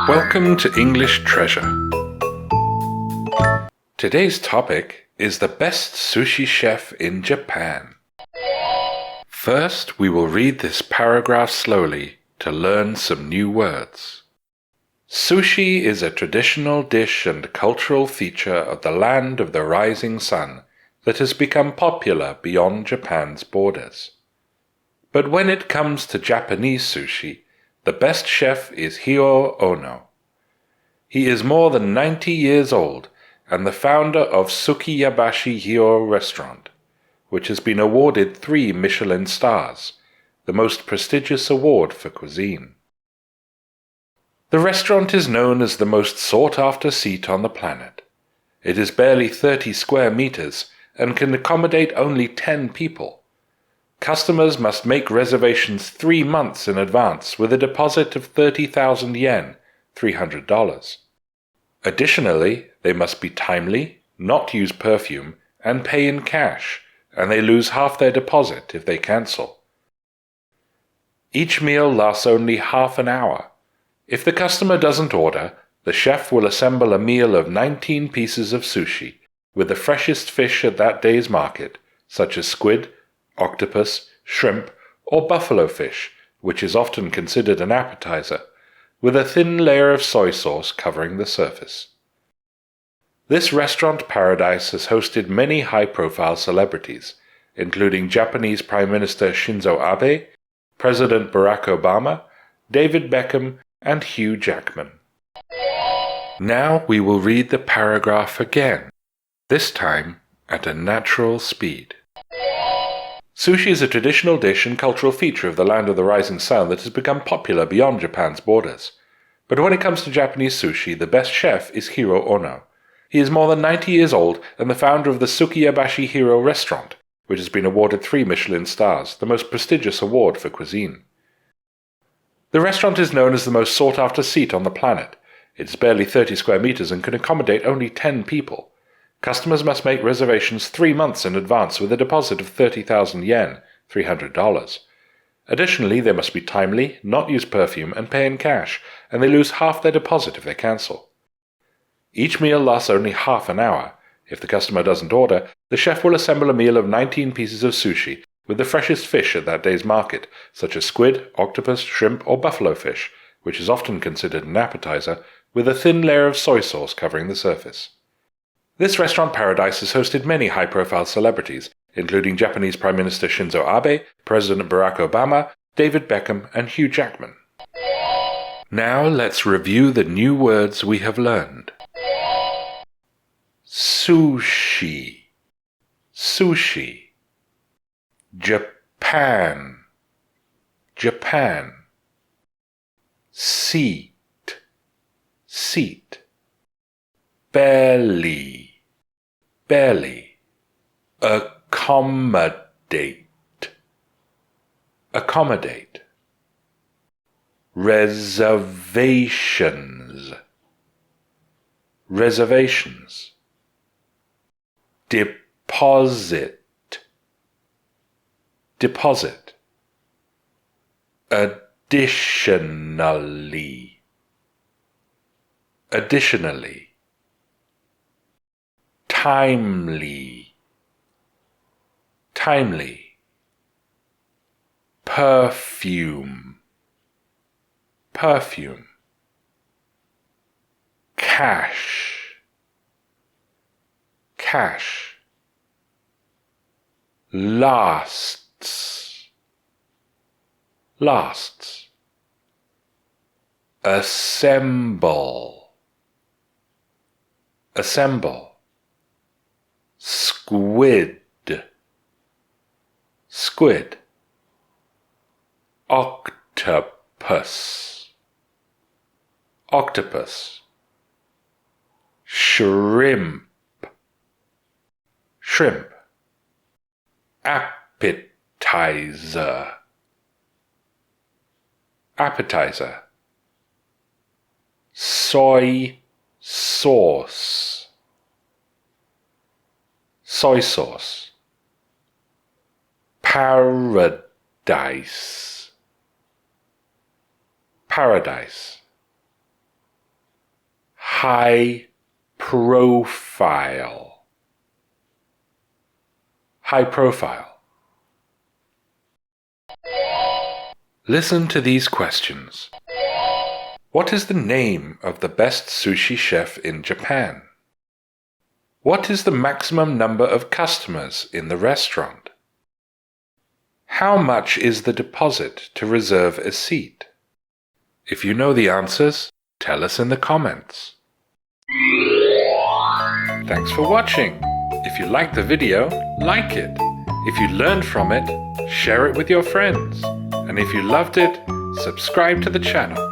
Welcome to English Treasure. Today's topic is the best sushi chef in Japan. First, we will read this paragraph slowly to learn some new words. Sushi is a traditional dish and cultural feature of the land of the rising sun that has become popular beyond Japan's borders. But when it comes to Japanese sushi, the best chef is Jiro Ono. He is more than 90 years old and the founder of Sukiyabashi Jiro restaurant, which has been awarded 3 Michelin stars, the most prestigious award for cuisine. The restaurant is known as the most sought-after seat on the planet. It is barely 30 square meters and can accommodate only 10 people. Customers must make reservations 3 months in advance with a deposit of 30,000 yen, $300. Additionally, they must be timely, not use perfume, and pay in cash, and they lose half their deposit if they cancel. Each meal lasts only half an hour. If the customer doesn't order, the chef will assemble a meal of 19 pieces of sushi, with the freshest fish at that day's market, such as squid, octopus, shrimp, or buffalo fish, which is often considered an appetizer, with a thin layer of soy sauce covering the surface. This restaurant paradise has hosted many high-profile celebrities, including Japanese Prime Minister Shinzo Abe, President Barack Obama, David Beckham, and Hugh Jackman. Now we will read the paragraph again, this time at a natural speed. Sushi is a traditional dish and cultural feature of the land of the rising sun that has become popular beyond Japan's borders. But when it comes to Japanese sushi, the best chef is Jiro Ono. He is more than 90 years old and the founder of the Sukiyabashi Jiro restaurant, which has been awarded 3 Michelin stars, the most prestigious award for cuisine. The restaurant is known as the most sought-after seat on the planet. It is barely 30 square meters and can accommodate only 10 people. Customers must make reservations 3 months in advance with a deposit of 30,000 yen, $300. Additionally, they must be timely, not use perfume, and pay in cash, and they lose half their deposit if they cancel. Each meal lasts only half an hour. If the customer doesn't order, the chef will assemble a meal of 19 pieces of sushi with the freshest fish at that day's market, such as squid, octopus, shrimp, or buffalo fish, which is often considered an appetizer, with a thin layer of soy sauce covering the surface. This restaurant paradise has hosted many high-profile celebrities, including Japanese Prime Minister Shinzo Abe, President Barack Obama, David Beckham, and Hugh Jackman. Now let's review the new words we have learned. Sushi, sushi. Japan, Japan. Seat, seat. Belly, belly. Accommodate, accommodate. Reservations, reservations. Deposit, deposit. Additionally, additionally. Timely, timely. Perfume, perfume. Cash, cash. Lasts, lasts. Assemble, assemble. Squid, squid. Octopus, octopus. Shrimp, shrimp. Appetizer, appetizer. Soy sauce, soy sauce. Paradise, paradise. high profile. High profile. Listen to these questions. What is the name of the best sushi chef in Japan? What is the maximum number of customers in the restaurant? How much is the deposit to reserve a seat? If you know the answers, tell us in the comments. Thanks for watching. If you liked the video, like it. If you learned from it, share it with your friends. And if you loved it, subscribe to the channel.